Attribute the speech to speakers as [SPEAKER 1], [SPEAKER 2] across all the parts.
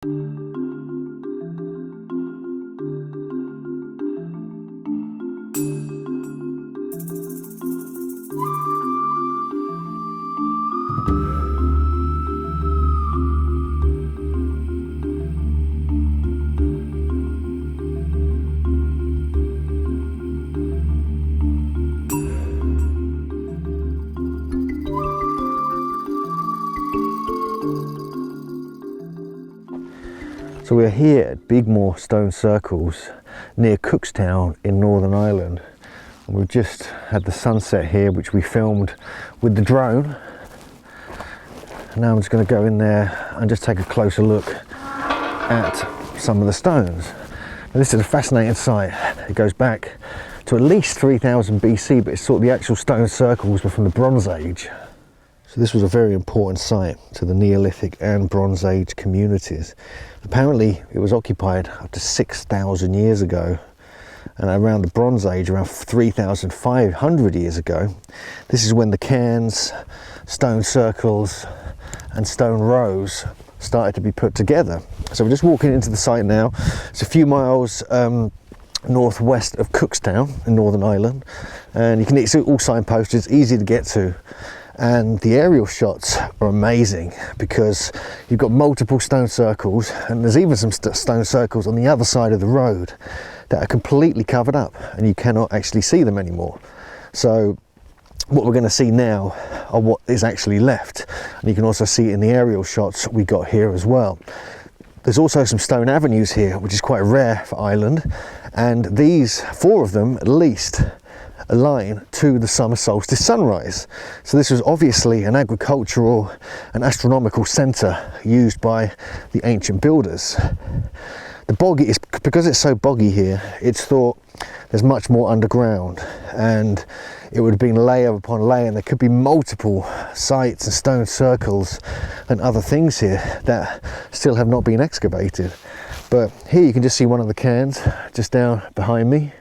[SPEAKER 1] So we're here at Beaghmore Stone Circles near Cookstown in Northern Ireland. And we've just had the sunset here, which we filmed with the drone. And now I'm just going to go in there and just take a closer look at some of the stones. Now, this is a fascinating site. It goes back to at least 3000 BC, but it's thought the actual stone circles were from the Bronze Age. So this was a very important site to the Neolithic and Bronze Age communities. Apparently it was occupied up to 6,000 years ago, and around the Bronze Age, around 3,500 years ago, this is when the cairns, stone circles and stone rows started to be put together. So we're just walking into the site now. It's a few miles northwest of Cookstown in Northern Ireland, and you can see all signposted. It's easy to get to. And the aerial shots are amazing because you've got multiple stone circles, and there's even some stone circles on the other side of the road that are completely covered up and you cannot actually see them anymore. So what we're going to see now are what is actually left, and you can also see it in the aerial shots we got here as well. There's also some stone avenues here, which is quite rare for Ireland, and these, 4 of them at least, align to the summer solstice sunrise. So this was obviously an agricultural and astronomical centre used by the ancient builders. The bog is, because it's so boggy here, it's thought there's much more underground, and it would have been layer upon layer, and there could be multiple sites and stone circles and other things here that still have not been excavated. But here you can just see one of the cairns just down behind me.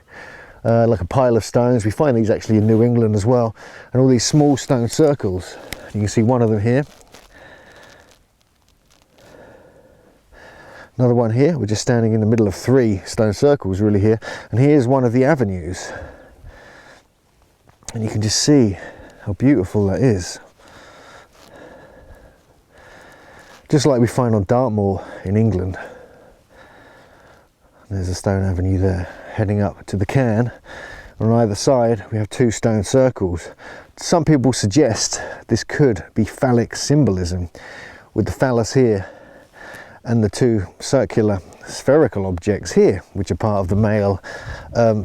[SPEAKER 1] Like a pile of stones. We find these actually in New England as well, and all these small stone circles. You can see one of them here, another one here. We're just standing in the middle of 3 stone circles really here, and here's one of the avenues, and you can just see how beautiful that is, just like we find on Dartmoor in England. There's a stone avenue there heading up to the cairn. On either side we have 2 stone circles. Some people suggest this could be phallic symbolism, with the phallus here and the 2 circular spherical objects here, which are part of the male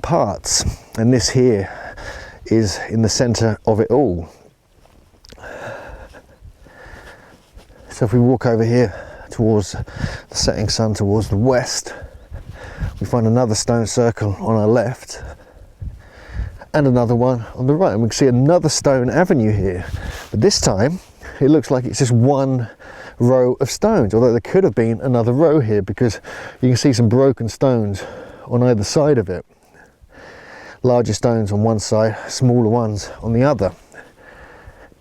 [SPEAKER 1] parts, and this here is in the center of it all. So if we walk over here towards the setting sun, towards the west, we find another stone circle on our left and another one on the right, and we can see another stone avenue here, but this time it looks like it's just one row of stones, although there could have been another row here because you can see some broken stones on either side of it. Larger stones on one side, smaller ones on the other.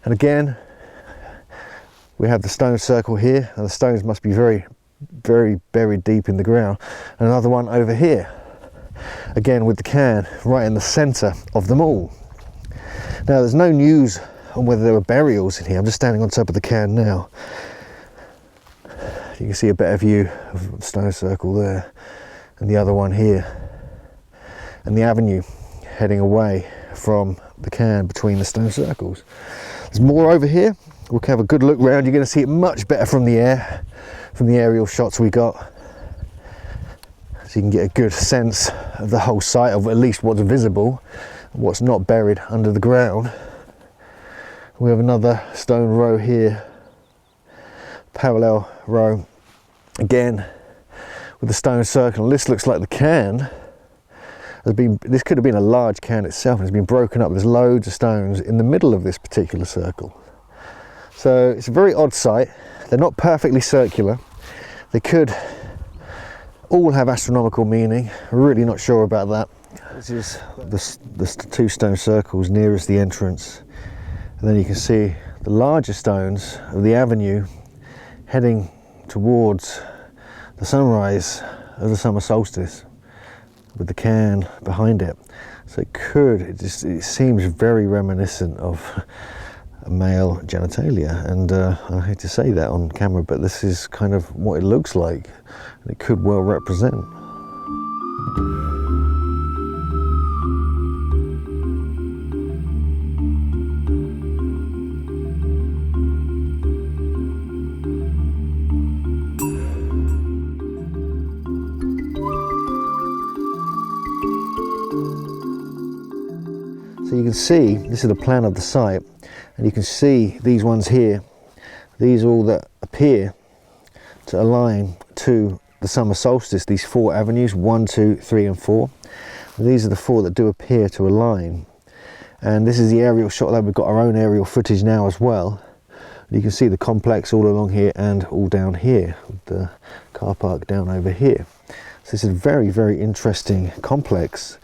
[SPEAKER 1] And again we have the stone circle here, and the stones must be very buried deep in the ground. And another one over here, again with the cairn right in the center of them all. Now there's no news on whether there were burials in here. I'm just standing on top of the cairn now. You can see a better view of the stone circle there, and the other one here, and the avenue heading away from the cairn between the stone circles. There's more over here. We'll have a good look round. You're going to see it much better from the air, from the aerial shots we got, so you can get a good sense of the whole site, of at least what's visible, what's not buried under the ground. We have another stone row here, parallel row, again with the stone circle. This looks like the cairn has been, this could have been a large cairn itself, and it's been broken up. There's loads of stones in the middle of this particular circle. So it's a very odd site. They're not perfectly circular. They could all have astronomical meaning. We're really not sure about that. This is the 2 stone circles nearest the entrance, and then you can see the larger stones of the avenue heading towards the sunrise of the summer solstice with the cairn behind it. So it seems very reminiscent of a male genitalia, and I hate to say that on camera, but this is kind of what it looks like, and it could well represent. So you can see, this is the plan of the site, and you can see these ones here, these are all that appear to align to the summer solstice, these 4 avenues, 1, 2, 3 and 4. And these are the 4 that do appear to align. And this is the aerial shot, that we've got our own aerial footage now as well. And you can see the complex all along here and all down here, with the car park down over here. So this is a very, very interesting complex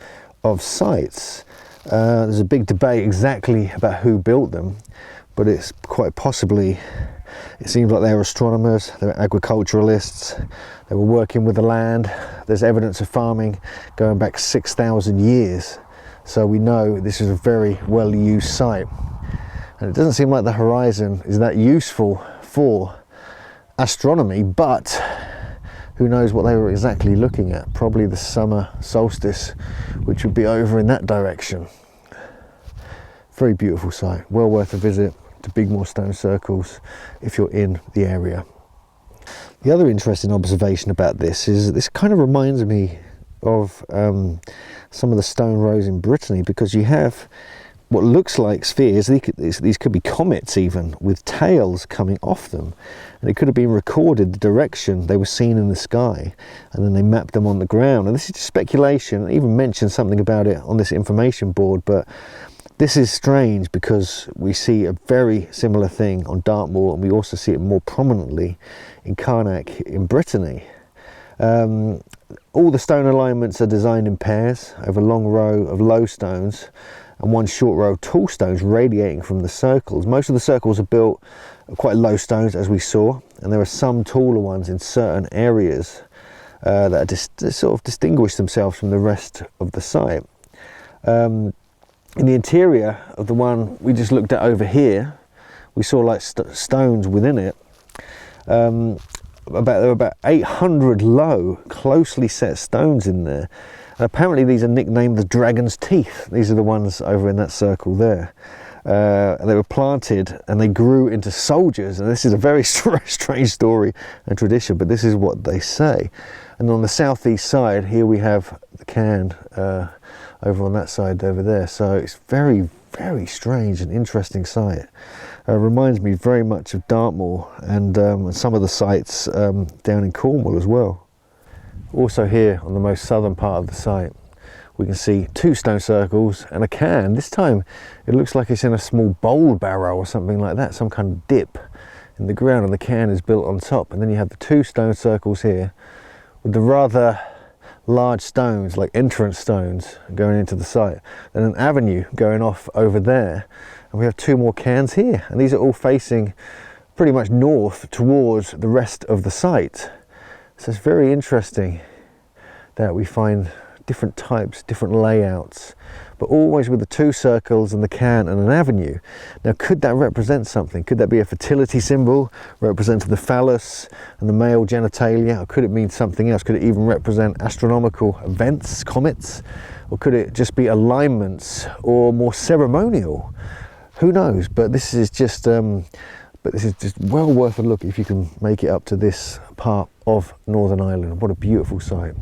[SPEAKER 1] of sites. There's a big debate exactly about who built them, but it's quite possibly, it seems like they were astronomers, they were agriculturalists, they were working with the land. There's evidence of farming going back 6,000 years, so we know this is a very well used site. And it doesn't seem like the horizon is that useful for astronomy, but who knows what they were exactly looking at. Probably the summer solstice, which would be over in that direction. Very beautiful site, well worth a visit to Beaghmore Stone Circles if you're in the area. The other interesting observation about this is this kind of reminds me of some of the stone rows in Brittany, because you have what looks like spheres, these could be comets even, with tails coming off them, and it could have been recorded the direction they were seen in the sky, and then they mapped them on the ground. And this is just speculation. I even mentioned something about it on this information board, but this is strange because we see a very similar thing on Dartmoor, and we also see it more prominently in Carnac in Brittany. All the stone alignments are designed in pairs over a long row of low stones and one short row of tall stones radiating from the circles. Most of the circles are built quite low stones, as we saw, and there are some taller ones in certain areas that are sort of distinguish themselves from the rest of the site. In the interior of the one we just looked at over here, we saw like stones within it. There were about 800 low, closely set stones in there. And apparently these are nicknamed the Dragon's Teeth. These are the ones over in that circle there. They were planted and they grew into soldiers. And this is a very strange story and tradition, but this is what they say. And on the southeast side, here we have the cairn over on that side over there. So it's very, very strange and interesting site. Reminds me very much of Dartmoor and some of the sites down in Cornwall as well. Also here on the most southern part of the site, we can see 2 stone circles and a cairn. This time it looks like it's in a small bowl barrow or something like that, some kind of dip in the ground, and the cairn is built on top. And then you have the 2 stone circles here with the rather large stones, like entrance stones, going into the site, and an avenue going off over there. And we have 2 more cairns here, and these are all facing pretty much north towards the rest of the site. So it's very interesting that we find different types, different layouts, but always with the 2 circles and the cairn and an avenue. Now, could that represent something? Could that be a fertility symbol, representing the phallus and the male genitalia? Or could it mean something else? Could it even represent astronomical events, comets? Or could it just be alignments or more ceremonial? Who knows? But this is just well worth a look if you can make it up to this part of Northern Ireland. What a beautiful site.